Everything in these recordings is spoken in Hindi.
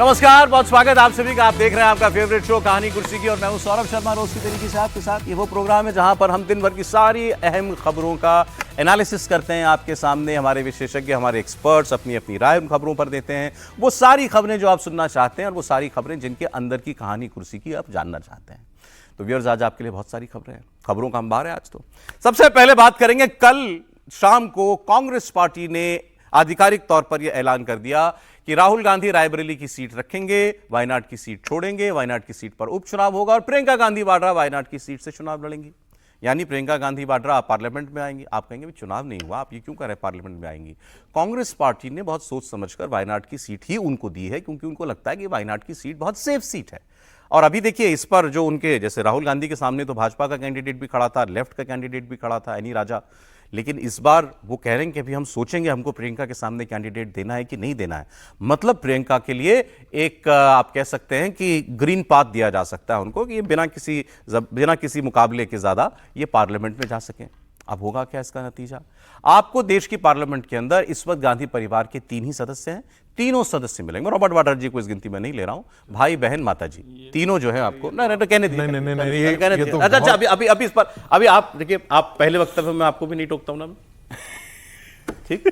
नमस्कार, बहुत स्वागत आप सभी का। आप देख रहे हैं आपका फेवरेट शो कहानी कुर्सी की और मैं हूं सौरभ शर्मा। रोज की तरीके से आपके साथ ये वो प्रोग्राम है जहां पर हम दिन भर की सारी अहम खबरों का एनालिसिस करते हैं। आपके सामने हमारे विशेषज्ञ, हमारे एक्सपर्ट्स अपनी अपनी राय उन खबरों पर देते हैं। वो सारी खबरें जो आप सुनना चाहते हैं और वो सारी खबरें जिनके अंदर की कहानी कुर्सी की आप जानना चाहते हैं। तो व्यूअर्स, आज आपके लिए बहुत सारी खबरें हैं, खबरों का अंबार है आज। तो सबसे पहले बात करेंगे, कल शाम को कांग्रेस पार्टी ने आधिकारिक तौर पर यह ऐलान कर दिया कि राहुल गांधी रायबरेली की सीट रखेंगे, वायनाड की सीट छोड़ेंगे, वायनाड की सीट पर उपचुनाव होगा और प्रियंका गांधी वाड्रा वायनाड की सीट से चुनाव लड़ेंगी। यानी प्रियंका गांधी वाड्रा पार्लियामेंट में आएंगी। आप कहेंगे भी चुनाव नहीं हुआ, आप ये क्यों कह रहे हैं पार्लियामेंट में आएंगी? कांग्रेस पार्टी ने बहुत सोच समझकर वायनाड की सीट ही उनको दी है, क्योंकि उनको लगता है कि वायनाड की सीट बहुत सेफ सीट है। और अभी देखिए, इस पर जो उनके, जैसे राहुल गांधी के सामने तो भाजपा का कैंडिडेट भी खड़ा था, लेफ्ट का कैंडिडेट भी खड़ा था, एनी राजा, लेकिन इस बार वो कह रहे हैं कि अभी हम सोचेंगे हमको प्रियंका के सामने कैंडिडेट देना है कि नहीं देना है। मतलब प्रियंका के लिए एक, आप कह सकते हैं कि ग्रीन पाथ दिया जा सकता है उनको, कि ये बिना किसी मुकाबले के ज्यादा ये पार्लियामेंट में जा सकें। अब होगा क्या इसका नतीजा? आपको देश की पार्लियामेंट के अंदर इस वक्त गांधी परिवार के 3 ही सदस्य हैं, तीनों सदस्य मिलेंगे। रॉबर्ट वाड्रा जी को इस गिनती में नहीं ले रहा हूं, भाई बहन माता जी तीनों जो है आपको नहीं कहने दीजिए। अच्छा, अभी इस पर अभी आप देखिए, आप पहले वक्तव्य में आपको भी नहीं टोकता हूं ना, ठीक?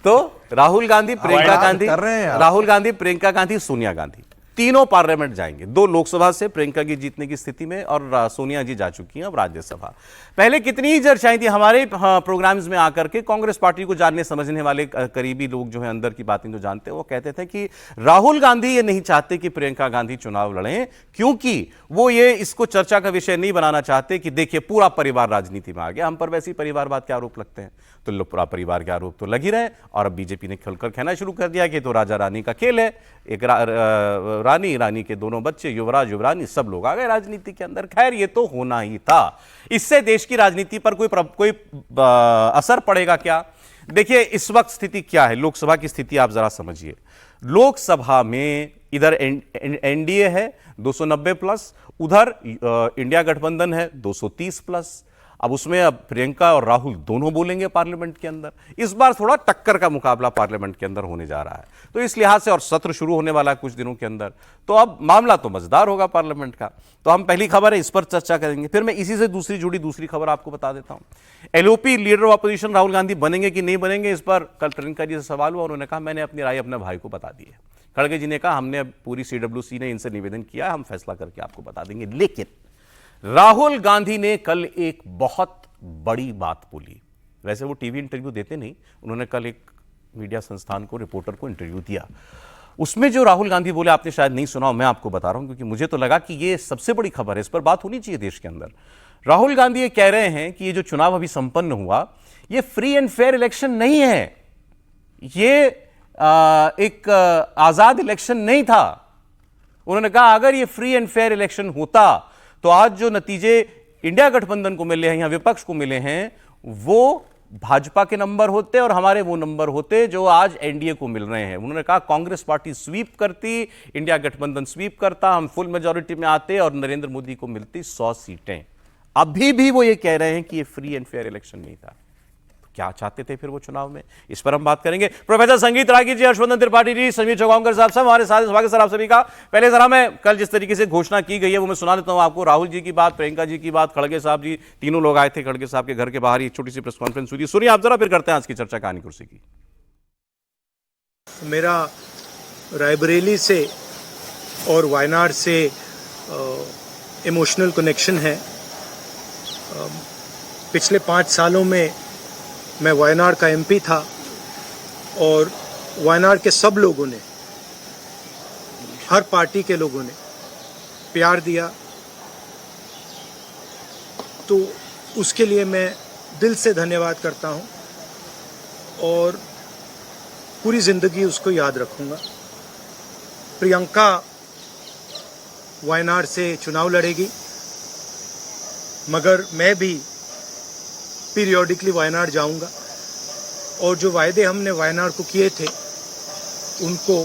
तो राहुल गांधी, प्रियंका गांधी, सोनिया गांधी तीनों पार्लियामेंट जाएंगे। 2 लोकसभा से प्रियंका की जीतने की स्थिति में, और सोनिया जी जा चुकी हैं अब राज्यसभा। पहले कितनी ही चर्चाएं थी हमारे प्रोग्राम्स में आकर के। कांग्रेस पार्टी को जानने समझने वाले करीबी लोग जो हैं, अंदर की बातें जो जानते हैं, वो कहते थे कि राहुल गांधी ये नहीं चाहते कि प्रियंका गांधी चुनाव लड़ें, क्योंकि वो ये इसको चर्चा का विषय नहीं बनाना चाहते कि देखिए पूरा परिवार राजनीति में आ गया। हम पर वैसे ही परिवारवाद के आरोप लगते हैं, तो पूरा परिवार के आरोप तो लग ही रहे। और अब बीजेपी ने खुलकर कहना शुरू कर दिया कि तो राजा रानी का खेल है, एक रानी के दोनों बच्चे, युवराज युवरानी, सब लोग आ गए राजनीति के अंदर। खैर, ये तो होना ही था। इससे देश की राजनीति पर कोई असर पड़ेगा क्या? देखिए इस वक्त स्थिति क्या है, लोकसभा की स्थिति आप जरा समझिए। लोकसभा में इधर एनडीए है 290 प्लस, उधर इंडिया गठबंधन है 230 प्लस। अब उसमें अब प्रियंका और राहुल दोनों बोलेंगे पार्लियामेंट के अंदर। इस बार थोड़ा टक्कर का मुकाबला पार्लियामेंट के अंदर होने जा रहा है, तो इस लिहाज से, और सत्र शुरू होने वाला है कुछ दिनों के अंदर, तो अब मामला तो मजेदार होगा पार्लियामेंट का। तो हम पहली खबर है, इस पर चर्चा करेंगे। फिर मैं इसी से दूसरी खबर आपको बता देता हूं। LOP leader of opposition Rahul Gandhi बनेंगे कि नहीं बनेंगे, इस पर कल प्रियंका जी से सवाल हुआ। उन्होंने कहा मैंने अपनी राय अपने भाई को बता दी है। खड़गे जी ने कहा हमने पूरी CWC ने इनसे निवेदन किया, हम फैसला करके आपको बता देंगे। लेकिन राहुल गांधी ने कल एक बहुत बड़ी बात बोली। वैसे वो टीवी इंटरव्यू देते नहीं, उन्होंने कल एक मीडिया संस्थान को, रिपोर्टर को इंटरव्यू दिया। उसमें जो राहुल गांधी बोले, आपने शायद नहीं सुना, मैं आपको बता रहा हूं क्योंकि मुझे तो लगा कि ये सबसे बड़ी खबर है, इस पर बात होनी चाहिए देश के अंदर। राहुल गांधी ये कह रहे हैं कि ये जो चुनाव अभी संपन्न हुआ, ये फ्री एंड फेयर इलेक्शन नहीं है, ये एक आजाद इलेक्शन नहीं था। उन्होंने कहा अगर ये फ्री एंड फेयर इलेक्शन होता तो आज जो नतीजे इंडिया गठबंधन को मिले हैं या विपक्ष को मिले हैं, वो भाजपा के नंबर होते और हमारे वो नंबर होते जो आज एनडीए को मिल रहे हैं। उन्होंने कहा कांग्रेस पार्टी स्वीप करती, इंडिया गठबंधन स्वीप करता, हम फुल मेजॉरिटी में आते और नरेंद्र मोदी को मिलती 100 सीटें। अभी भी वो ये कह रहे हैं कि ये फ्री एंड फेयर इलेक्शन नहीं था। क्या चाहते थे फिर वो चुनाव में, इस पर हम बात करेंगे। प्रोफेसर संगीत रागी जी, हर्षवर्धन त्रिपाठी जी, संजीव चौगांवकर साहब सब हमारे साथ। स्वागत सर आप सभी का। पहले जरा मैं कल जिस तरीके से घोषणा की गई है वो मैं सुना देता हूं आपको। राहुल जी की बात, प्रियंका जी की बात, खड़गे साहब जी, तीनों लोग आए थे। खड़गे साहब के घर के बाहर ही एक छोटी सी प्रेस कॉन्फ्रेंस हुई थी। सुनिए आप जरा, फिर करते हैं आज की चर्चा कहानी कुर्सी की। मेरा रायबरेली से और वायनाड से इमोशनल कनेक्शन है। पिछले 5 सालों में मैं वायनाड का एमपी था और वायनाड के सब लोगों ने, हर पार्टी के लोगों ने प्यार दिया, तो उसके लिए मैं दिल से धन्यवाद करता हूं और पूरी जिंदगी उसको याद रखूंगा। प्रियंका वायनाड से चुनाव लड़ेगी, मगर मैं भी पीरियोडिकली वायनाड जाऊंगा और जो वायदे हमने वायनाड को किए थे उनको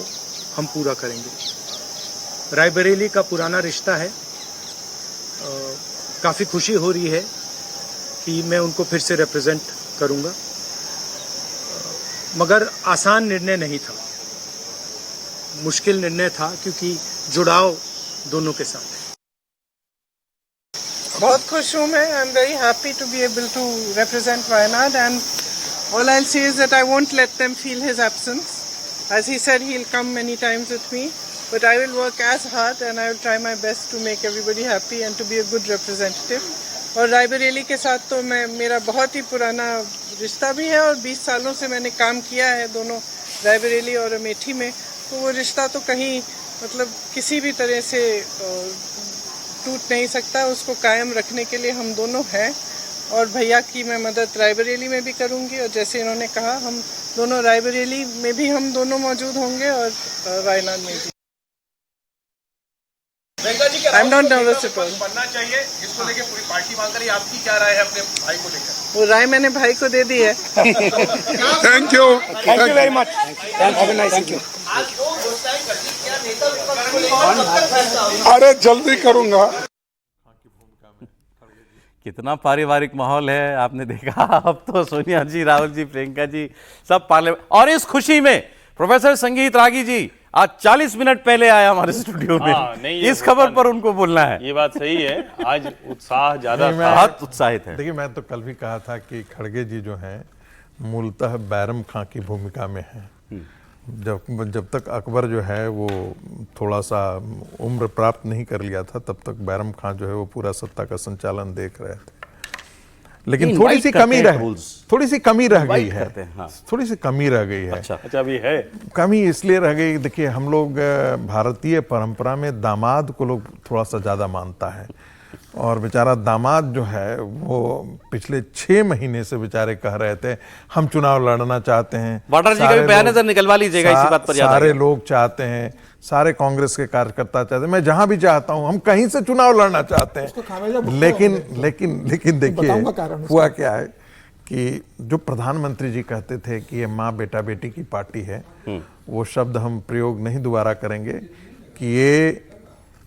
हम पूरा करेंगे। रायबरेली का पुराना रिश्ता है, काफ़ी खुशी हो रही है कि मैं उनको फिर से रिप्रेजेंट करूंगा, मगर आसान निर्णय नहीं था। मुश्किल निर्णय था, क्योंकि जुड़ाव दोनों के साथ है। बहुत खुश हूँ मैं. I am very happy to be able to represent Wayanad and all I'll say is that I won't let them feel his absence. As he said, he'll come many times with me, but I will work as hard and I will try my best to make everybody happy and to be a good representative. और रायबरेली के साथ तो मेरा बहुत ही पुराना रिश्ता भी है और 20 सालों से मैंने काम किया है दोनों रायबरेली और अमेठी में, तो वो रिश्ता तो कहीं मतलब किसी भी तरह से टूट नहीं सकता. उसको कायम रखने के लिए हम दोनों हैं और भैया की मैं मदद रायबरेली में भी करूंगी और जैसे इन्होंने कहा हम दोनों रायबरेली में भी हम दोनों मौजूद होंगे और वायनाड में भी. I am not nervous at all. बनना चाहिए जिसको लेके पूरी पार्टी मांग रही है, आपकी क्या राय है अपने भाई को लेकर? वो राय मैंने भाई को दे दी है. Thank you very much. Thank you. अरे जल्दी करूंगा. कितना पारिवारिक माहौल है आपने देखा. अब तो सोनिया जी, राहुल जी, प्रियंका जी सब पार्लियामेंट. और इस खुशी में प्रोफेसर संगीत रागी जी आज 40 मिनट पहले आया हमारे स्टूडियो में. इस खबर पर उनको बोलना है. ये बात सही है, आज उत्साह ज्यादा था. बहुत उत्साहित है. देखिए, मैं तो कल भी कहा था कि खड़गे जी जो हैं मूलतः बैरम खां की भूमिका में हैं. जब तक अकबर जो है वो थोड़ा सा उम्र प्राप्त नहीं कर लिया था, तब तक बैरम खां जो है वो पूरा सत्ता का संचालन देख रहे थे. लेकिन थोड़ी सी कमी रह गई है. थोड़ी सी कमी रह गई है. अच्छा अभी है कमी इसलिए रह गई. देखिए, हम लोग भारतीय परंपरा में दामाद को लोग थोड़ा सा ज्यादा मानता है और बेचारा दामाद जो है वो पिछले 6 महीने से बेचारे कह रहे थे हम चुनाव लड़ना चाहते हैं. वाड्रा जी का भी बयान नजर निकलवा लीजिएगा इसी बात पर. सारे लोग चाहते हैं, सारे कांग्रेस के कार्यकर्ता चाहते हैं, मैं जहां भी चाहता हूं, हम कहीं से चुनाव लड़ना चाहते हैं. लेकिन देखिए हुआ क्या है कि जो प्रधानमंत्री जी कहते थे कि ये माँ बेटा बेटी की पार्टी है, वो शब्द हम प्रयोग नहीं दोबारा करेंगे कि ये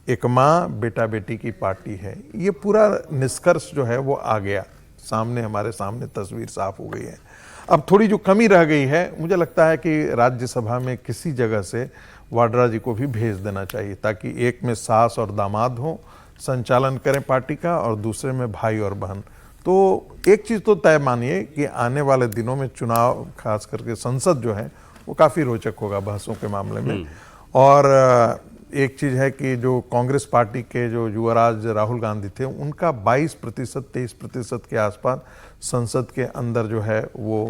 एक माँ बेटा बेटी की पार्टी है. ये पूरा निष्कर्ष जो है वो आ गया सामने, हमारे सामने तस्वीर साफ हो गई है. अब थोड़ी जो कमी रह गई है, मुझे लगता है कि राज्यसभा में किसी जगह से वाड्रा जी को भी भेज देना चाहिए ताकि एक में सास और दामाद हो, संचालन करें पार्टी का, और दूसरे में भाई और बहन. तो एक चीज़ तो तय मानिए कि आने वाले दिनों में चुनाव, खास करके संसद जो है वो काफ़ी रोचक होगा बहसों के मामले में. और एक चीज़ है कि जो कांग्रेस पार्टी के जो युवराज राहुल गांधी थे, उनका 22% 23% के आसपास संसद के अंदर जो है वो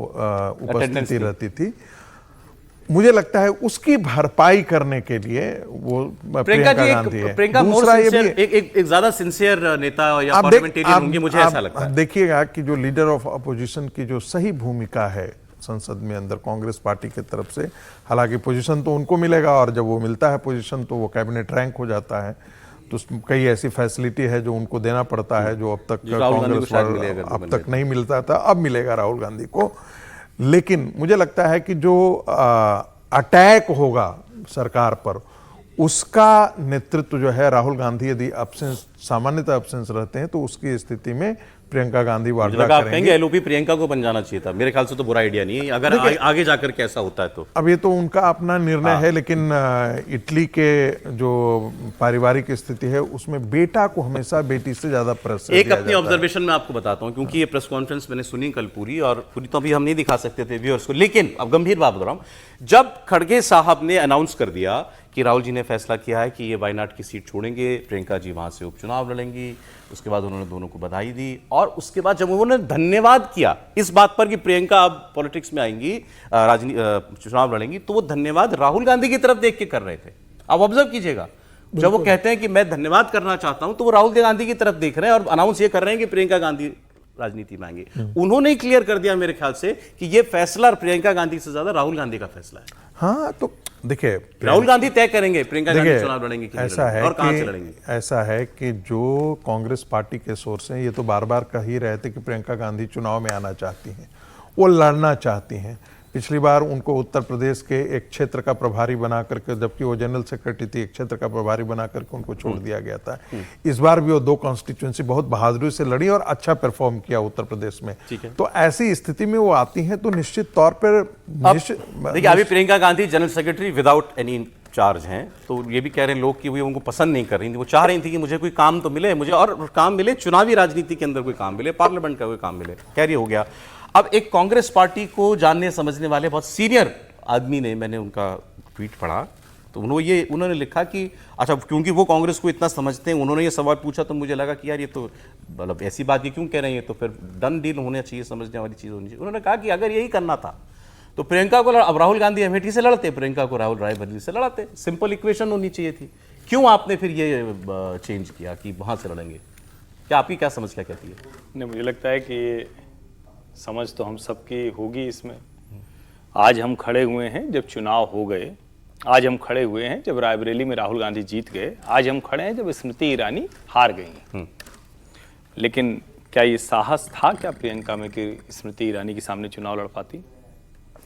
उपस्थिति रहती थी. मुझे लगता है उसकी भरपाई करने के लिए वो प्रियंका गांधी है. दूसरा ये भी एक ज्यादा सिंसियर नेता या पार्लियामेंटेरियन होंगे, मुझे ऐसा लगता है. देखिएगा कि जो लीडर ऑफ अपोजिशन की जो सही भूमिका है संसद में अंदर कांग्रेस पार्टी की तरफ से, हालांकि पोजीशन तो उनको मिलेगा और जब वो मिलता है पोजीशन तो वो कैबिनेट रैंक हो जाता है, तो कई ऐसी फैसिलिटी है जो उनको देना पड़ता है जो अब तक कांग्रेस अब तक नहीं मिलता था, अब मिलेगा राहुल गांधी को. लेकिन मुझे लगता है कि जो अटैक होगा सरकार पर, उसका नेतृत्व जो है राहुल गांधी, यदि अब्सेंस, सामान्यतः अब्सेंस रहते हैं, तो उसकी स्थिति में प्रियंका गांधी वाड्रा करेंगे. एलओपी प्रियंका को बन जाना चाहिए था. मेरे ख्याल से तो बुरा आइडिया नहीं है अगर आगे जाकर के ऐसा होता है तो. अब ये तो उनका अपना निर्णय है, लेकिन इटली के जो पारिवारिक स्थिति है उसमें बेटा को हमेशा बेटी से ज्यादा प्रेशर. एक अपनी ऑब्जर्वेशन मैं आपको बताता हूं, क्योंकि ये प्रेस कॉन्फ्रेंस मैंने सुनी कल पूरी, और पूरी तो अभी हम नहीं दिखा सकते थे व्यूअर्स को, लेकिन अब गंभीर बात बता रहा हूं. जब खड़गे साहब ने अनाउंस कर दिया कि राहुल जी ने फैसला किया है कि ये वायनाड की सीट छोड़ेंगे, प्रियंका जी वहां से उपचुनाव लड़ेंगी, उसके बाद उन्होंने दोनों को बधाई दी, और उसके बाद जब उन्होंने धन्यवाद किया इस बात पर कि प्रियंका अब पॉलिटिक्स में आएंगी, चुनाव लड़ेंगी, तो वो धन्यवाद राहुल गांधी की तरफ देख के कर रहे थे. आप ऑब्जर्व कीजिएगा, जब वो कहते हैं कि मैं धन्यवाद करना चाहता हूं, तो वो राहुल गांधी की तरफ देख रहे हैं और अनाउंस ये कर रहे हैं कि प्रियंका गांधी राजनीति में आएंगे. उन्होंने क्लियर कर दिया मेरे ख्याल से कि ये फैसला प्रियंका गांधी से ज्यादा राहुल गांधी का फैसला है. हाँ, तो देखिए, राहुल गांधी तय करेंगे प्रियंका गांधी चुनाव लड़ेंगे कि ऐसा है और कहां से लड़ेंगे. ऐसा है कि जो कांग्रेस पार्टी के सोर्स हैं, ये तो बार बार कह ही रहे थे कि प्रियंका गांधी चुनाव में आना चाहती हैं, वो लड़ना चाहती हैं. पिछली बार उनको उत्तर प्रदेश के एक क्षेत्र का प्रभारी बना करके, जबकि वो जनरल सेक्रेटरी थी, एक क्षेत्र का प्रभारी बना करके उनको छोड़ दिया गया था. इस बार भी वो 2 कॉन्स्टिट्यूंसी बहुत बहादुरी से लड़ी और अच्छा परफॉर्म किया उत्तर प्रदेश में. तो ऐसी स्थिति में वो आती हैं तो निश्चित तौर पर देखिए, अभी Priyanka Gandhi general secretary without any charge हैं, तो ये भी कह रहे हैं लोग कि वो उनको पसंद नहीं कर रही थी, वो चाह रही थी कि मुझे कोई काम तो मिले, मुझे और काम मिले, चुनावी राजनीति के अंदर कोई काम मिले, पार्लियामेंट का कोई काम मिले। खैर ये हो गया। अब एक कांग्रेस पार्टी को जानने समझने वाले बहुत सीनियर आदमी ने, मैंने उनका ट्वीट पढ़ा, तो उन्होंने लिखा कि अच्छा, क्योंकि वो कांग्रेस को इतना समझते हैं, उन्होंने ये सवाल पूछा तो मुझे लगा कि यार ये तो मतलब ऐसी बात ये क्यों कह रहे हैं, तो फिर डन डील होना चाहिए, समझने वाली चीज़ होनी चाहिए। उन्होंने कहा कि अगर यही करना था तो प्रियंका को, अब राहुल गांधी अमेठी से लड़ते, प्रियंका को राहुल रायबरेली से लड़ाते, सिंपल इक्वेशन होनी चाहिए थी। क्यों आपने फिर ये चेंज किया कि वहाँ से लड़ेंगे? क्या आपकी क्या समझ क्या कहती है? नहीं, मुझे लगता है कि ये समझ तो हम सबकी होगी इसमें। आज हम खड़े हुए हैं जब चुनाव हो गए, आज हम खड़े हुए हैं जब रायबरेली में राहुल गांधी जीत गए, आज हम खड़े हैं जब स्मृति ईरानी हार गई। लेकिन क्या ये साहस था क्या प्रियंका में कि स्मृति ईरानी के सामने चुनाव लड़ पाती?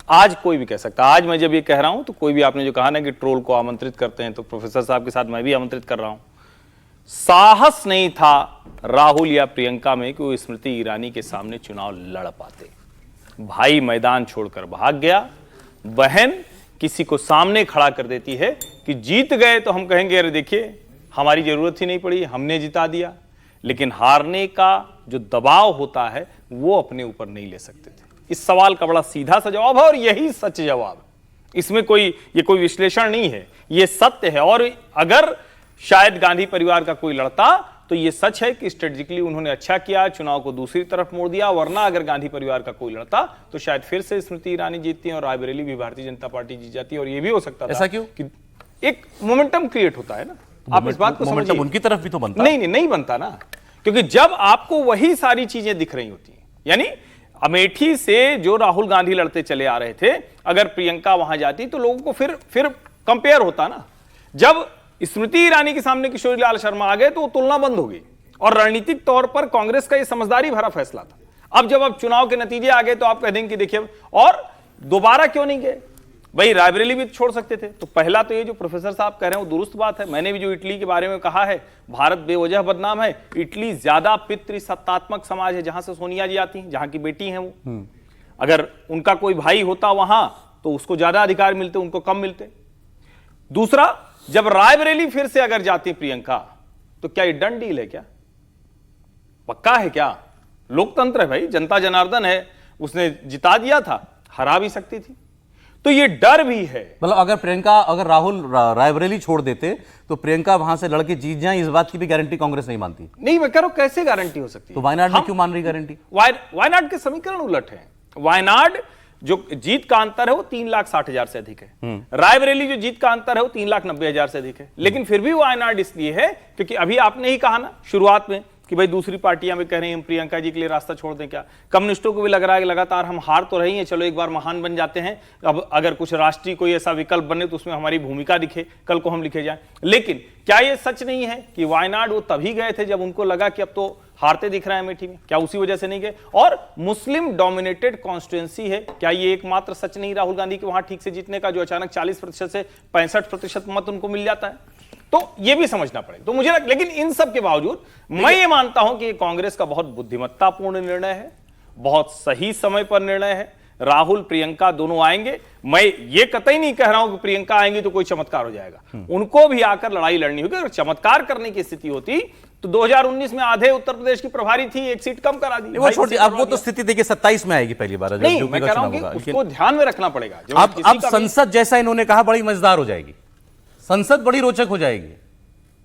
आज कोई भी कह सकता। आज मैं जब ये कह रहा हूं तो कोई भी, आपने जो कहा ना कि ट्रोल को आमंत्रित करते हैं, तो प्रोफेसर साहब के साथ मैं भी आमंत्रित कर रहा हूं। साहस नहीं था राहुल या प्रियंका में कि वो स्मृति ईरानी के सामने चुनाव लड़ पाते। भाई मैदान छोड़कर भाग गया, बहन किसी को सामने खड़ा कर देती है कि जीत गए तो हम कहेंगे अरे देखिए हमारी जरूरत ही नहीं पड़ी, हमने जिता दिया। लेकिन हारने का जो दबाव होता है वो अपने ऊपर नहीं ले सकते थे। इस सवाल का बड़ा सीधा सा जवाब है और यही सच जवाब है। इसमें ये कोई विश्लेषण नहीं है, ये सत्य है। और अगर शायद गांधी परिवार का कोई लड़ता तो ये सच है कि स्ट्रेटेजिकली उन्होंने अच्छा किया, चुनाव को दूसरी तरफ मोड़ दिया। वरना अगर गांधी परिवार का कोई लड़ता तो शायद फिर से स्मृति ईरानी जीतती और रायबरेली भी भारतीय जनता पार्टी जीत जाती। और ये भी हो सकता था। ऐसा क्यों? कि एक मोमेंटम क्रिएट होता है ना, आप इस बात को समझिए। उनकी तरफ भी तो बनता नहीं बनता ना, क्योंकि जब आपको वही सारी चीजें दिख रही होती हैं, यानी अमेठी से जो राहुल गांधी लड़ते चले आ रहे थे, अगर प्रियंका वहां जाती तो लोगों को फिर कंपेयर होता ना। जब स्मृति ईरानी के सामने किशोरी लाल शर्मा आ गए तो वो तुलना बंद हो गई और रणनीतिक तौर पर कांग्रेस का ये समझदारी भरा फैसला था। अब जब अब चुनाव के नतीजे आ गए तो आप कह देंगे कि देखिए, और दोबारा क्यों नहीं गए भाई? रायबरेली भी छोड़ सकते थे। तो पहला तो ये जो प्रोफेसर साहब कह रहे हैं वो दुरुस्त बात है। मैंने भी जो इटली के बारे में कहा है, भारत बेवजह बदनाम है। इटली ज्यादा पितृसत्तात्मक समाज है, जहां से सोनिया जी आती हैं, जहां की बेटी हैं वो। अगर उनका कोई भाई होता वहां तो उसको ज्यादा अधिकार मिलते, उनको कम मिलते। दूसरा, जब रायबरेली फिर से अगर जाती प्रियंका तो क्या ये डन डील है? क्या पक्का है? क्या लोकतंत्र है भाई, जनता जनार्दन है, उसने जिता दिया था, हरा भी सकती थी। तो ये डर भी है। मतलब अगर राहुल रायबरेली छोड़ देते तो प्रियंका वहां से लड़के जीत जाए, इस बात की भी गारंटी कांग्रेस नहीं मानती। नहीं, मैं कह रहा हूं कैसे गारंटी हो सकती है? तो वायनाड में क्यों मान रही गारंटी? वायनाड के समीकरण उलट है। वायनाड जो जीत का अंतर है वो 3,60,000 से अधिक है। रायबरेली जो जीत का अंतर है वो 3,90,000 से अधिक है। लेकिन फिर भी वायनाड इसलिए है क्योंकि अभी आपने ही कहा ना शुरुआत में कि भाई दूसरी पार्टियां भी कह रही हैं हम प्रियंका जी के लिए रास्ता छोड़ दें क्या? कम्युनिस्टों को भी लग रहा है कि लगातार हम हार तो रही हैं, चलो एक बार महान बन जाते हैं, अब अगर कुछ राष्ट्रीय कोई ऐसा विकल्प बने तो उसमें हमारी भूमिका दिखे, कल को हम लिखे जाएं। लेकिन क्या यह सच नहीं है कि वायनाड वो तभी गए थे जब उनको लगा कि अब तो हारते दिख रहे हैं अमेठी में? क्या उसी वजह से नहीं गए? और मुस्लिम डोमिनेटेड कॉन्स्टिट्यूएंसी है, क्या ये एकमात्र सच नहीं राहुल गांधी के वहां ठीक से जीतने का, जो अचानक 40% से 65% मत उनको मिल जाता है? तो ये भी समझना पड़ेगा। तो मुझे लेकिन इन सब के बावजूद मैं ये मानता हूं कि कांग्रेस का बहुत बुद्धिमत्तापूर्ण निर्णय है, बहुत सही समय पर निर्णय है। राहुल प्रियंका दोनों आएंगे। मैं ये कतई नहीं कह रहा हूं कि प्रियंका आएंगी तो कोई चमत्कार हो जाएगा, उनको भी आकर लड़ाई लड़नी होगी। अगर चमत्कार करने की स्थिति होती तो 2019 में आधे उत्तर प्रदेश की प्रभारी थी, एक सीट कम करा दी। वो छोटी, अब वो तो स्थिति देखिए 27 में आएगी पहली बार। नहीं, मैं कह रहा हूं कि उसको ध्यान में रखना पड़ेगा। अब संसद जैसा इन्होंने कहा बड़ी मजेदार हो जाएगी, संसद बड़ी रोचक हो जाएगी।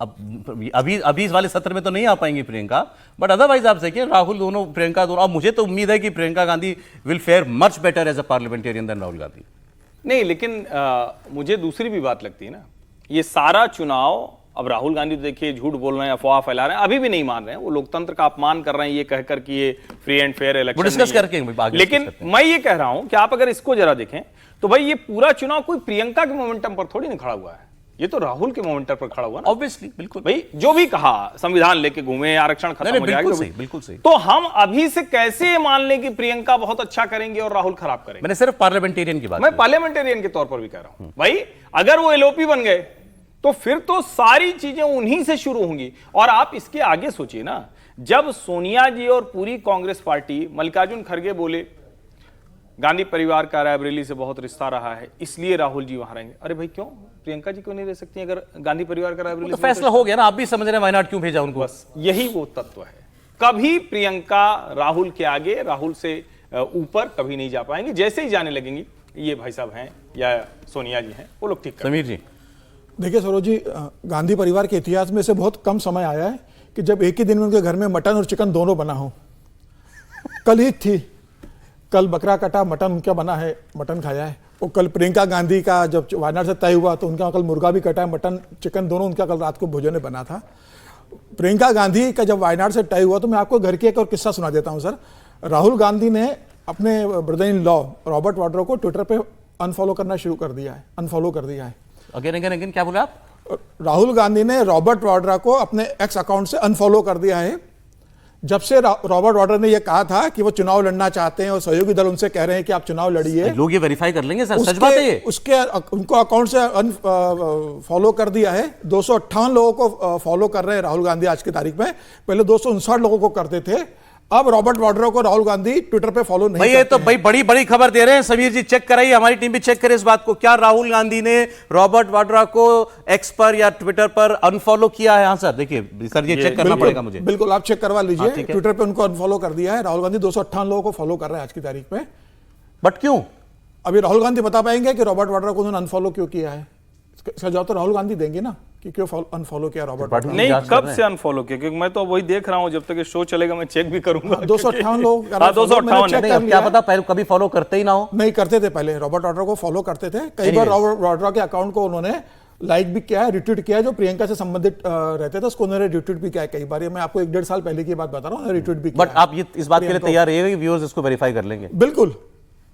अब अभी इस वाले सत्र में तो नहीं आ पाएंगी प्रियंका, बट अदरवाइज आप देखिए राहुल दोनों, प्रियंका दोनों। अब मुझे तो उम्मीद है कि Priyanka Gandhi will fare much better as a parliamentarian than Rahul Gandhi. नहीं, लेकिन मुझे दूसरी भी बात लगती है ना, ये सारा चुनाव, अब राहुल गांधी तो देखिए झूठ बोल रहे हैं, अफवाह फैला रहे हैं, अभी भी नहीं मान रहे हैं, वो लोकतंत्र का अपमान कर रहे हैं ये कहकर कि ये free and fair election discuss करके। लेकिन मैं ये कह रहा हूं कि आप अगर इसको जरा देखें तो भाई ये पूरा चुनाव कोई प्रियंका के मोमेंटम पर थोड़ी नहीं खड़ा हुआ है, ये तो राहुल के मोमेंटम पर खड़ा हुआ ना। ऑब्वियसली, बिल्कुल भाई, जो भी कहा संविधान लेके घूमे, आरक्षण खत्म हो जाएगा, बिल्कुल सही। तो हम अभी से कैसे मान लें कि प्रियंका बहुत अच्छा करेंगे और राहुल खराब करेंगे? मैंने सिर्फ पार्लियामेंटेरियन की बात, मैं पार्लियामेंटेरियन के तौर पर भी कह रहा हूं। भाई अगर वो एलओपी बन गए तो फिर तो सारी चीजें उन्हीं से शुरू होंगी। और आप इसके आगे सोचिए ना, जब सोनिया जी और पूरी कांग्रेस पार्टी, मल्लिकार्जुन खड़गे बोले गांधी परिवार का रायबरेली से बहुत रिश्ता रहा है इसलिए राहुल जी वहां रहेंगे। अरे भाई क्यों? प्रियंका जी क्यों नहीं रह सकती अगर गांधी परिवार का रायबरेली तो फैसला हो गया ना, आप भी समझ रहे हैं वायनाड क्यों भेजा उनको। बस यही वो तत्व है। कभी प्रियंका राहुल के आगे, राहुल से ऊपर कभी नहीं जा पाएंगे। जैसे ही जाने लगेंगी, ये भाई साहब हैं या सोनिया जी हैं, वो लोग ठीक समीर जी, देखिए सरोज जी, गांधी परिवार के इतिहास में से बहुत कम समय आया है कि जब एक ही दिन में उनके घर में मटन और चिकन दोनों बना हो। कल ईद थी, कल बकरा कटा, मटन उनका बना है, मटन खाया है। और कल प्रियंका गांधी का जब वायनाड से तय हुआ तो उनका कल मुर्गा भी कटा है, मटन चिकन दोनों उनका कल रात को भोजन में बना था। प्रियंका गांधी का जब वायनाड से तय हुआ तो मैं आपको घर की एक और किस्सा सुना देता हूं सर। राहुल गांधी ने अपने brother in law Robert Vadra को ट्विटर पे अनफॉलो करना शुरू कर दिया है, अनफॉलो कर दिया है। अगेन क्या बोले आप? राहुल गांधी ने रॉबर्ट वाड्रा को अपने एक्स अकाउंट से अनफॉलो कर दिया है। जब से रॉबर्ट वाड्रा ने यह कहा था कि वो चुनाव लड़ना चाहते हैं और सहयोगी दल उनसे कह रहे हैं कि आप चुनाव लड़िए, लोग ये वेरीफाई कर लेंगे सर, सच बात है ये। उसके उनको अकाउंट से फॉलो कर दिया है। 258 लोगों को फॉलो कर रहे हैं राहुल गांधी आज की तारीख में, पहले 259 लोगों को करते थे। अब रॉबर्ट वाड्रा को राहुल गांधी ट्विटर पे फॉलो नहीं भाई ये तो भाई बड़ी बड़ी खबर दे रहे हैं। समीर जी चेक कराइए, हमारी टीम भी चेक करे इस बात को। क्या राहुल गांधी ने रॉबर्ट वाड्रा को एक्स पर या ट्विटर पर अनफॉलो किया है? हाँ सर, देखिए सर, ये चेक करना पड़ेगा मुझे। बिल्कुल आप चेक करवा लीजिए। हाँ, ठीक है। ट्विटर पे उनको अनफॉलो कर दिया है। राहुल गांधी 258 लोगों को फॉलो कर रहे हैं आज की तारीख में। बट क्यों? अभी राहुल गांधी बता पाएंगे कि रॉबर्ट वाड्रा को उन्होंने अनफॉलो क्यों किया है? इसका जवाब तो राहुल गांधी देंगे ना कि क्यों अनफॉलो किया रॉबर्ट वाड्रा। नहीं, कब से अनफॉलो किया? क्योंकि मैं तो वही देख रहा हूं, जब तक ये शो चलेगा मैं चेक भी करूंगा। 258 लोग 258 क्या पता पहले कभी फॉलो करते ही ना हो। नहीं करते थे, पहले रॉबर्ट वाड्रा को फॉलो करते थे। कई बार रॉबर्ट वाड्रा के अकाउंट को उन्होंने लाइक भी किया है, रिट्वीट किया है। जो प्रियंका से संबंधित रहते थे उसको उन्होंने रिट्वीट भी किया है कई बार। ये मैं आपको 1-1.5 साल पहले की बात बता रहा हूँ, रिट्वीट भी किया बट आप ये इस बात के लिए तैयार रहिएगा कि व्यूअर्स इसको वेरीफाई कर लेंगे? बिल्कुल,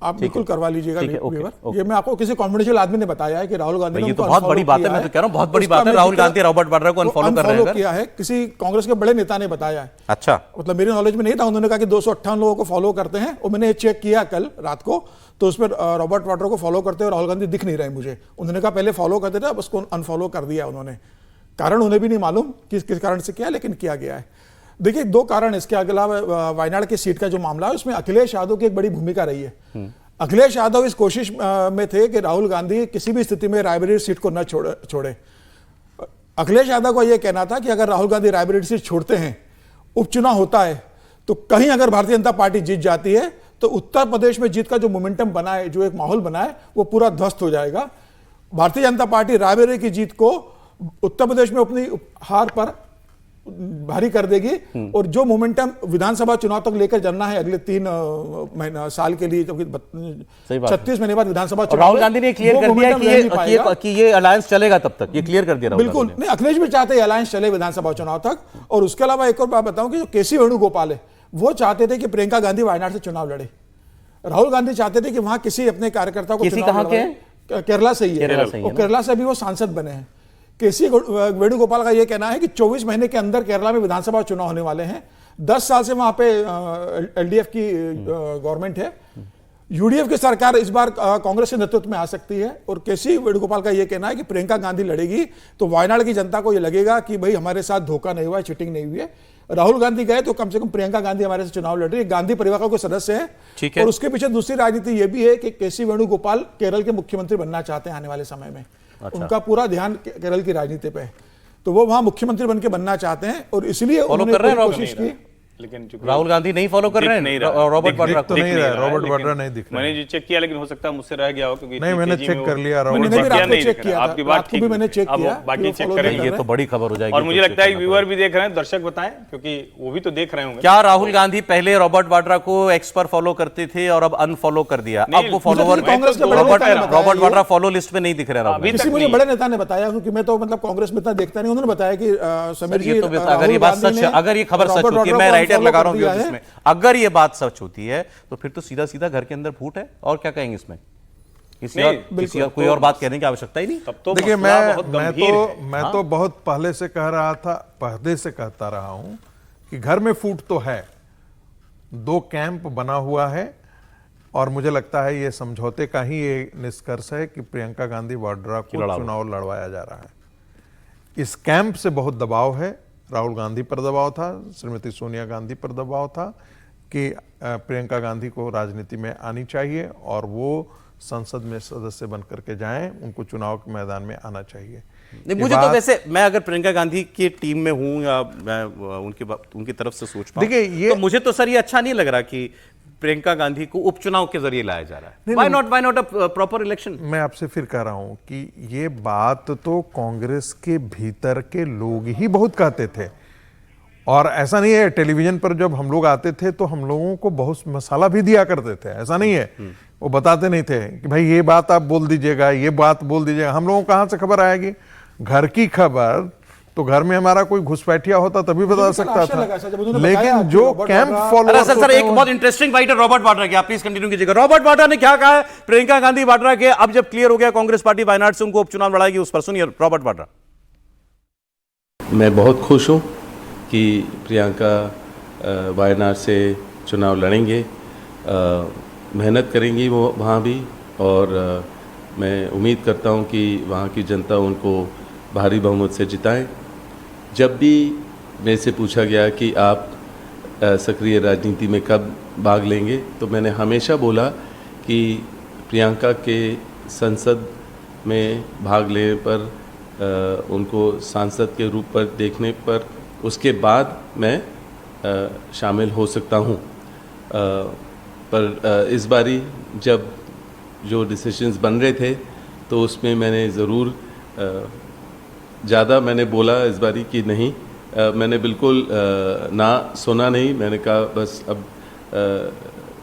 आप बिल्कुल करवा लीजिएगा। ये मैं आपको किसी कॉन्फिडेंशियल आदमी ने बताया है कि राहुल गांधी ने ये तो बहुत बड़ी बात है, मैं तो कह रहा हूं बहुत बड़ी बात है। राहुल गांधी रॉबर्ट वाड्रा को अनफॉलो कर रहे हैं किया है, किसी कांग्रेस के बड़े नेता ने बताया है। अच्छा, मतलब मेरे नॉलेज में नहीं था। उन्होंने कहा कि 258 लोगों को फॉलो करते हैं और मैंने चेक किया कल रात को, तो उसमें रॉबर्ट वाड्रा को फॉलो करते हुए राहुल गांधी दिख नहीं रहे मुझे। उन्होंने कहा पहले फॉलो करते थे, अब उसको अनफॉलो कर दिया उन्होंने। कारण उन्हें भी नहीं मालूम किस कारण से किया, लेकिन किया गया है। देखिए 2 कारण इसके अलावा वायनाड की सीट का जो मामला है उसमें अखिलेश यादव की एक बड़ी भूमिका रही है। अखिलेश यादव इस कोशिश में थे कि राहुल गांधी किसी भी स्थिति में रायबरेली सीट को न छोड़े। अखिलेश यादव का यह कहना था कि अगर राहुल गांधी रायबरेली सीट छोड़ते हैं, उपचुनाव होता है, तो कहीं अगर भारतीय जनता पार्टी जीत जाती है तो उत्तर प्रदेश में जीत का जो मोमेंटम बना है, जो एक माहौल बना है, वो पूरा ध्वस्त हो जाएगा। भारतीय जनता पार्टी रायबरेली की जीत को उत्तर प्रदेश में अपनी हार पर भारी कर देगी और जो मोमेंटम विधानसभा चुनाव तक लेकर जाना है अगले 3 साल के लिए, 36 महीने बाद विधानसभा चुनाव। राहुल गांधी ने क्लियर कर दिया कि ये अलायंस चलेगा तब तक, ये क्लियर कर दिया। बिल्कुल नहीं, अखिलेश भी चाहते हैं अलायंस चले विधानसभा चुनाव तक। और उसके अलावा एक और बात बताऊं कि जो केसी वेणुगोपाल है, वो चाहते थे कि प्रियंका गांधी वायनाड से चुनाव लड़े। राहुल गांधी चाहते थे कि वहां किसी अपने कार्यकर्ता को कहां के? केरला से ही है, और केरला से भी वो सांसद बने हैं। केसी वेणुगोपाल का यह कहना है कि 24 महीने के अंदर केरला में विधानसभा चुनाव होने वाले हैं। 10 साल से वहां पे एलडीएफ की गवर्नमेंट है। यूडीएफ की सरकार इस बार कांग्रेस के नेतृत्व में आ सकती है। और केसी वेणुगोपाल का यह कहना है कि प्रियंका गांधी लड़ेगी तो वायनाड की जनता को यह लगेगा कि भाई हमारे साथ धोखा नहीं हुआ है, चीटिंग नहीं हुई है। राहुल गांधी गए तो कम से कम प्रियंका गांधी हमारे से चुनाव लड़ रही है, गांधी परिवार का कोई सदस्य है। और उसके पीछे दूसरी राजनीति यह भी है कि केसी वेणुगोपाल केरल के मुख्यमंत्री बनना चाहते हैं आने वाले समय में। अच्छा। उनका पूरा ध्यान केरल की राजनीति पे है, तो वो वहां मुख्यमंत्री बनकर बनना चाहते हैं और इसलिए उन्होंने कोशिश की। लेकिन राहुल गांधी नहीं फॉलो कर रहे हैं रॉबर्ट वाड्रा को। रॉबर्ट वाड्रा नहीं दिख रहा। मैंने जो चेक किया, लेकिन हो सकता है मुझसे रह गया हो, क्योंकि नहीं मैंने चेक कर लिया। आपकी बात ठीक, मैंने चेक किया, बाकी चेक करेंगे। ये तो बड़ी खबर हो जाएगी। और मुझे लगता है व्यूअर भी देख रहे हैं, दर्शक बताएं, क्योंकि वो भी तो देख रहे होंगे। क्या राहुल गांधी पहले रॉबर्ट वाड्रा को एक्स पर फॉलो करते थे और अब अनफॉलो कर दिया? अब वो follower Robert Vadra follow list में नहीं दिख रहे। किसी मुझे बड़े नेता ने बताया, क्योंकि मैं तो मतलब कांग्रेस में इतना देखता नहीं, उन्होंने बताया कि समीर जी, अगर ये बात सच है, अगर ये खबर सच होती है, मैं राइटर लगा रहा हूं इसमें, अगर ये बात सच होती है तो फिर तो सीधा सीधा घर के अंदर फूट है। और क्या कहेंगे इसमें? किसी और कोई और बात कहने की आवश्यकता ही नहीं। तब तो देखिए मैं तो बहुत पहले से कह रहा था, पहले से कहता रहा हूं कि घर में फूट तो है, 2 कैंप बना हुआ है और मुझे लगता है ये समझौते का ही ये निष्कर्ष है कि प्रियंका गांधी वाड्रा को चुनाव लड़वाया जा रहा है। इस कैंप से बहुत दबाव है। राहुल गांधी पर दबाव था, श्रीमती सोनिया गांधी पर दबाव था कि प्रियंका गांधी को राजनीति में आनी चाहिए और वो संसद में सदस्य बन करके जाएं, उनको चुनाव के मैदान में आना चाहिए। नहीं, मुझे तो वैसे, मैं अगर प्रियंका गांधी की टीम में हूं या मैं उनकी तरफ से सोच पाऊं, देखिए, ये तो मुझे तो सर ये अच्छा नहीं लग रहा कि प्रियंका गांधी को उपचुनाव के जरिए लाया जा रहा है। Why not a proper election? मैं आपसे फिर कह रहा हूं कि ये बात तो कांग्रेस के भीतर के लोग ही बहुत कहते थे, और ऐसा नहीं है, टेलीविजन पर जब हम लोग आते थे तो हम लोगों को बहुत मसाला भी दिया करते थे, ऐसा नहीं है, वो बताते नहीं थे कि भाई ये बात आप बोल दीजिएगा, ये बात बोल दीजिएगा। हम लोगों को कहां से खबर आएगी? घर की खबर तो घर में हमारा कोई घुसपैठिया होता तभी बता सकता था, लेकिन जो कैंप फॉलोअर। सर एक बहुत इंटरेस्टिंग बाइट है रॉबर्ट वाड्रा की, आप प्लीज कंटिन्यू कीजिएगा। रॉबर्ट वाड्रा ने क्या कहा है प्रियंका गांधी वाड्रा के, अब जब क्लियर हो गया कांग्रेस पार्टी वायनाड से उनको उपचुनाव लड़ाएगी, उस पर सुनिए रॉबर्ट वाड्रा। मैं बहुत खुश हूं कि प्रियंका वायनाड से चुनाव लड़ेंगे, मेहनत करेंगी वो वहाँ भी, और मैं उम्मीद करता हूँ कि वहाँ की जनता उनको भारी बहुमत से जिताए। जब भी मेरे से पूछा गया कि आप सक्रिय राजनीति में कब भाग लेंगे, तो मैंने हमेशा बोला कि प्रियंका के संसद में भाग लेने पर, उनको सांसद के रूप पर देखने पर, उसके बाद मैं शामिल हो सकता हूँ। पर इस बारी जब जो डिसीजंस बन रहे थे तो उसमें मैंने ज़रूर ज़्यादा मैंने बोला इस बारी कि नहीं, मैंने बिल्कुल ना सुना नहीं। मैंने कहा बस अब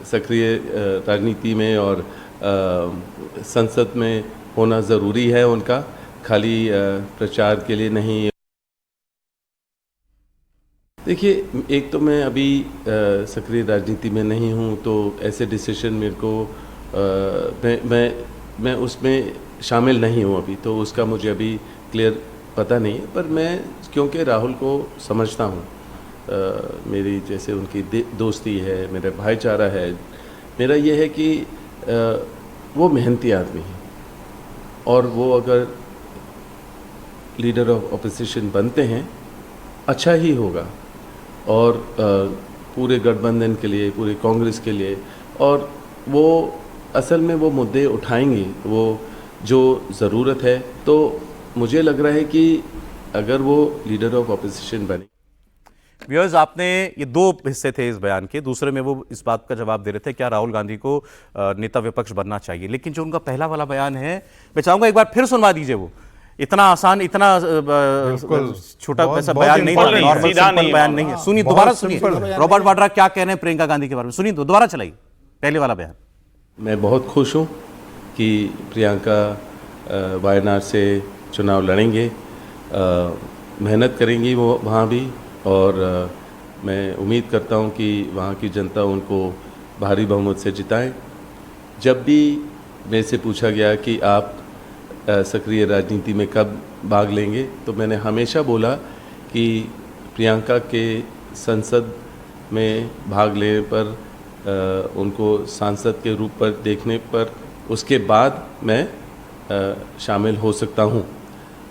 सक्रिय राजनीति में और संसद में होना ज़रूरी है उनका, खाली प्रचार के लिए नहीं। देखिए, एक तो मैं अभी सक्रिय राजनीति में नहीं हूँ, तो ऐसे डिसीजन मेरे को मैं उसमें शामिल नहीं हूँ अभी, तो उसका मुझे अभी क्लियर पता नहीं है। पर मैं क्योंकि राहुल को समझता हूँ, मेरी जैसे उनकी दोस्ती है, मेरा भाईचारा है, मेरा ये है कि वो मेहनती आदमी है, और वो अगर लीडर ऑफ ऑपोजिशन बनते हैं अच्छा ही होगा, और पूरे गठबंधन के लिए, पूरे कांग्रेस के लिए, और वो असल में वो मुद्दे उठाएंगे वो जो ज़रूरत है। तो मुझे लग रहा है कि अगर वो लीडर ऑफ ऑपोजिशन बने। व्यूअर्स, आपने ये दो हिस्से थे इस बयान के, दूसरे में वो इस बात का जवाब दे रहे थे क्या राहुल गांधी को नेता विपक्ष बनना चाहिए, लेकिन जो उनका पहला वाला बयान है, मैं चाहूंगा एक बार फिर सुनवा दीजिए। वो इतना आसान, इतना छोटा वैसा बयान नहीं था, नॉर्मल सिंपल बयान नहीं है। सुनिए, दोबारा सुनिए रॉबर्ट वाड्रा क्या कह रहे हैं प्रियंका गांधी के बारे में, सुनिए, दोबारा चलाइए पहले वाला बयान। मैं बहुत खुश हूँ कि प्रियंका वायनाड से चुनाव लड़ेंगे, मेहनत करेंगी वो वहाँ भी, और मैं उम्मीद करता हूँ कि वहाँ की जनता उनको भारी बहुमत से जिताए। जब भी मेरे से पूछा गया कि आप सक्रिय राजनीति में कब भाग लेंगे, तो मैंने हमेशा बोला कि प्रियंका के संसद में भाग लेने पर, उनको सांसद के रूप पर देखने पर, उसके बाद मैं शामिल हो सकता हूँ।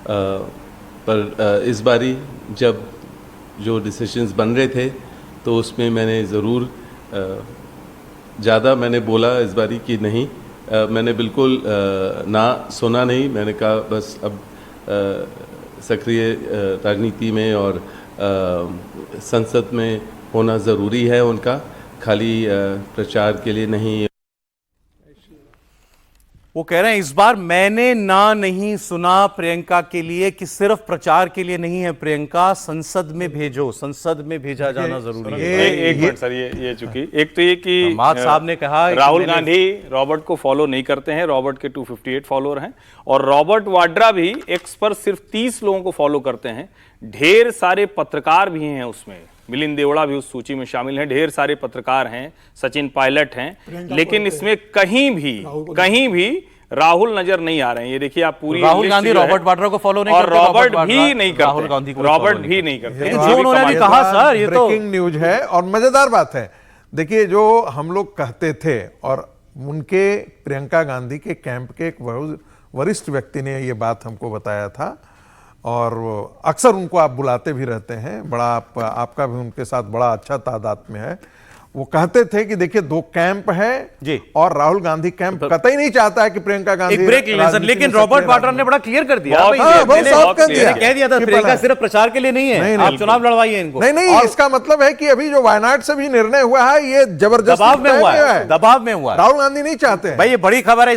पर इस बारी जब जो डिसीजंस बन रहे थे तो उसमें मैंने ज़रूर ज़्यादा मैंने बोला इस बारी कि नहीं, मैंने बिल्कुल ना सुना नहीं। मैंने कहा बस अब सक्रिय राजनीति में और संसद में होना ज़रूरी है उनका, खाली प्रचार के लिए नहीं। वो कह रहे हैं इस बार मैंने ना नहीं सुना प्रियंका के लिए कि सिर्फ प्रचार के लिए नहीं है, प्रियंका संसद में भेजो, संसद में भेजा जाना जरूरी है। एक मिनट सर, ये चूंकि एक तो ये कि माद साहब ने कहा राहुल गांधी रॉबर्ट को फॉलो नहीं करते हैं, रॉबर्ट के 258 फॉलोअर हैं, और रॉबर्ट वाड्रा भी एक्स पर सिर्फ 30 लोगों को फॉलो करते हैं। ढेर सारे पत्रकार भी हैं उसमें, मिलिंद देवड़ा भी उस सूची में शामिल हैं, ढेर सारे पत्रकार हैं, सचिन पायलट हैं, लेकिन इसमें कहीं भी राहुल नजर नहीं आ रहे हैं। ये देखिए आप पूरी राहुल गांधी रॉबर्ट वाड्रा को फॉलो नहीं और करते, रॉबर्ट भी नहीं करते, राहुल गांधी को रॉबर्ट भी नहीं करते। जो उन्होंने कहा सर, ये तो ब्रेकिंग न्यूज है और मजेदार बात है। देखिए, जो हम लोग कहते थे और उनके प्रियंका गांधी के कैंप के एक वरिष्ठ व्यक्ति ने ये बात हमको बताया था, और अक्सर उनको आप बुलाते भी रहते हैं, बड़ा आपका भी उनके साथ बड़ा अच्छा तादाद में है। वो कहते थे कि देखिए दो कैंप है जी। और राहुल गांधी कैंप कतई नहीं चाहता है कि प्रियंका गांधी एक ब्रेक ले लें सर, राजनीति लेकिन में रॉबर्ट सक्रिय वाड्रा ने राजनीति- बड़ा क्लियर कर दिया। बहुत भाई, हाँ, बहुत मैंने साफ कह मैंने दिया। कह दिया था कि प्रियंका पता- सिर्फ प्रचार के लिए नहीं है, नहीं, आप नहीं, चुनाव लड़वाइए इनको। नहीं, और इसका मतलब है कि अभी जो वायनाड से भी निर्णय हुआ है ये जबरदस्ती दबाव में तय हुआ नहीं है, दबाव में हुआ है। राहुल गांधी नहीं चाहते हैं। भाई ये बड़ी खबर है।